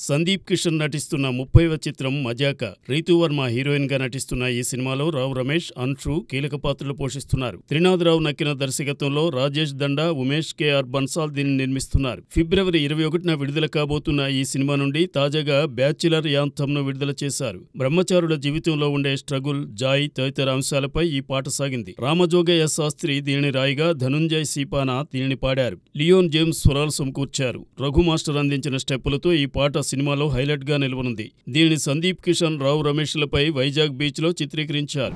సందీప్ కిషన్ నటిస్తున్న 30వ చిత్రం మజాక. రీతూ వర్మ హీరోయిన్ గా నటిస్తున్న ఈ సినిమాలో రావు రమేష్, అన్షు కీలక పాత్రలు పోషిస్తున్నారు. త్రినాథరావు నక్కిన దర్శకత్వంలో రాజేష్ దండా, ఉమేష్ కె.ఆర్. బన్సాల్ దీన్ని నిర్మిస్తున్నారు. ఫిబ్రవరి 21న విడుదల కాబోతున్న ఈ సినిమా నుండి తాజాగా బ్యాచిలర్ యాంథమ్ను విడుదల చేశారు. బ్రహ్మచారుల జీవితంలో ఉండే స్ట్రగుల్, జాయ్ తదితర అంశాలపై ఈ పాట సాగింది. రామజోగయ్య శాస్త్రి దీనిని రాయిగా, ధనుంజయ్ సీపానా దీనిని పాడారు. లియోన్ జేమ్స్ స్వరాలు సమకూర్చారు. రఘు మాస్టర్ అందించిన స్టెప్పులతో ఈ పాట సినిమాలో హైలైట్ గా నిలవనుంది. దీనిని సందీప్ కిషన్, రావు రమేష్లపై వైజాగ్ బీచ్ లో చిత్రీకరించారు.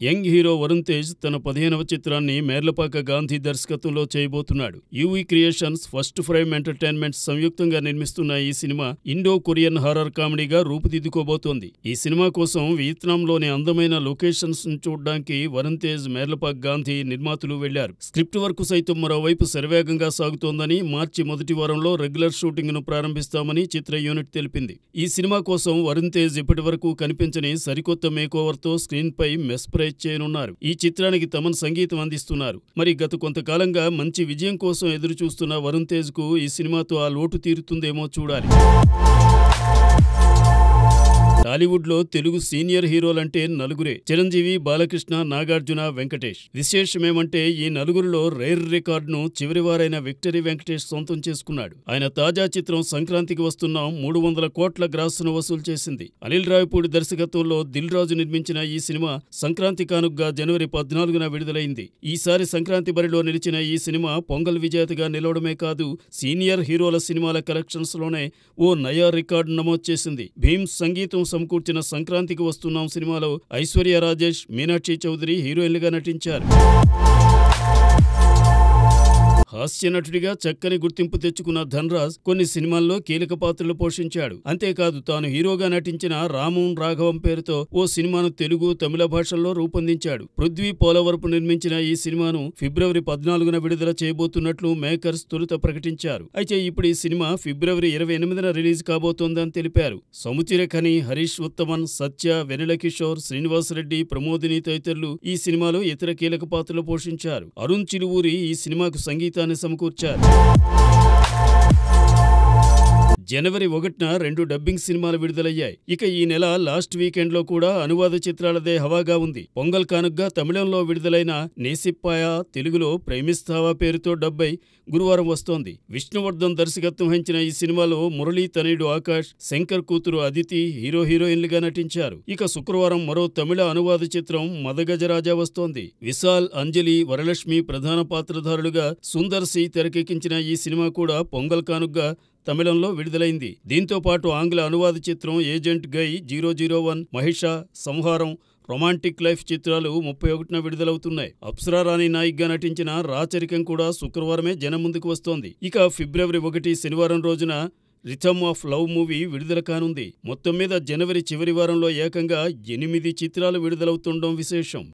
యంగ్ హీరో వరుణ్ తేజ్ తన 15వ చిత్రాన్ని మేర్లపాక గాంధీ దర్శకత్వంలో చేయబోతున్నాడు. UV creations, first frame entertainments సంయుక్తంగా నిర్మిస్తున్న ఈ సినిమా ఇండో కొరియన్ హారర్ కామెడీగా రూపుదిద్దుకోబోతోంది. ఈ సినిమా కోసం వియత్నాంలోని అందమైన లొకేషన్స్ ను చూడడానికి వరుణ్ తేజ్, మేర్లపాక్ గాంధీ నిర్మాతలు వెళ్లారు. స్క్రిప్ట్ వర్క్ సైతం మరోవైపు శరవేగంగా సాగుతోందని, మార్చి మొదటి వారంలో రెగ్యులర్ షూటింగ్ ను ప్రారంభిస్తామని చిత్ర యూనిట్ తెలిపింది. ఈ సినిమా కోసం వరుణ్ తేజ్ ఇప్పటివరకు కనిపించని సరికొత్త మేకోవర్ తో స్క్రీన్ పై మెస్ప్రైజ్ చేయనున్నారు. ఈ చిత్రానికి తమన్ సంగీతం అందిస్తున్నారు. మరి గత కొంతకాలంగా మంచి విజయం కోసం ఎదురు చూస్తున్న వరుణ్ తేజ్ కు ఈ సినిమాతో ఆ లోటు తీరుతుందేమో చూడాలి. టాలీవుడ్ లో తెలుగు సీనియర్ హీరోలంటే నలుగురే: చిరంజీవి, బాలకృష్ణ, నాగార్జున, వెంకటేష్. విశేషమేమంటే ఈ నలుగురిలో రేర్ రికార్డును చివరివారైన విక్టరీ వెంకటేష్ సొంతం చేసుకున్నాడు. ఆయన తాజా చిత్రం సంక్రాంతికి వస్తున్నాం 300 కోట్ల గ్రాస్ను వసూలు చేసింది. అనిల్ రావిపూడి దర్శకత్వంలో దిల్ రాజు నిర్మించిన ఈ సినిమా సంక్రాంతి కానుగ్గా జనవరి 14న విడుదలైంది. ఈసారి సంక్రాంతి బరిలో నిలిచిన ఈ సినిమా పొంగల్ విజేతగా నిలవడమే కాదు, సీనియర్ హీరోల సినిమాల కలెక్షన్స్ లోనే ఓ నయా రికార్డు నమోదు చేసింది. భీమ్ సంగీతం సమకూర్చిన సంక్రాంతికి వస్తున్నాం సినిమాలో ఐశ్వర్య రాజేష్, మీనాక్షి చౌదరి హీరోయిన్లుగా నటించారు. హాస్య నటుడిగా చక్కని గుర్తింపు తెచ్చుకున్న ధనరాజ్ కొన్ని సినిమాల్లో కీలక పాత్రలు పోషించాడు. అంతేకాదు తాను హీరోగా నటించిన రామం రాఘవం పేరుతో ఓ సినిమాను తెలుగు, తమిళ భాషల్లో రూపొందించాడు. పృథ్వీ పోలవరపు నిర్మించిన ఈ సినిమాను ఫిబ్రవరి 14న విడుదల చేయబోతున్నట్లు మేకర్స్ తొలుత ప్రకటించారు. అయితే ఇప్పుడు ఈ సినిమా ఫిబ్రవరి 28న రిలీజ్ కాబోతోందని తెలిపారు. సముచిరఖని, హరీష్ ఉత్తమన్, సత్య, వెన్నెల కిషోర్, శ్రీనివాస్ రెడ్డి, ప్రమోదిని తదితరులు ఈ సినిమాలో ఇతర కీలక పాత్రలు పోషించారు. అరుణ్ చిలువూరి ఈ సినిమాకు సంగీతాన్ని సమకూర్చారు. జనవరి 1న 2 డబ్బింగ్ సినిమాలు విడుదలయ్యాయి. ఇక ఈ నెల లాస్ట్ వీకెండ్ లో కూడా అనువాద చిత్రాలదే హవాగా ఉంది. పొంగల్ కానుగ్గా తమిళంలో విడుదలైన నేసిప్పాయ తెలుగులో ప్రేమిస్తావా పేరుతో డబ్బై గురువారం వస్తోంది. విష్ణువర్ధన్ దర్శకత్వం వహించిన ఈ సినిమాలో మురళీ తనయుడు ఆకాష్, శంకర్ కూతురు అదితి హీరోయిన్లుగా నటించారు. ఇక శుక్రవారం మరో తమిళ అనువాద చిత్రం మదగజరాజా వస్తోంది. విశాల్, అంజలి, వరలక్ష్మి ప్రధాన పాత్రధారులుగా సుందర్ సి తెరకెక్కించిన ఈ సినిమా కూడా పొంగల్ కానుగ్గా తమిళంలో విడుదలైంది. దీంతో పాటు ఆంగ్ల అనువాద చిత్రం ఏజెంట్ గై 001, మహిష, సంహారం, రొమాంటిక్ లైఫ్ చిత్రాలు 31న విడుదలవుతున్నాయి. అప్సరా రాణి నాయిక్గా నటించిన రాచరికం కూడా శుక్రవారమే జనం ముందుకు వస్తోంది. ఇక ఫిబ్రవరి 1 శనివారం రోజున రిథమ్ ఆఫ్ లవ్ మూవీ విడుదల కానుంది. మొత్తం మీద జనవరి చివరి వారంలో ఏకంగా 8 చిత్రాలు విడుదలవుతుండడం విశేషం.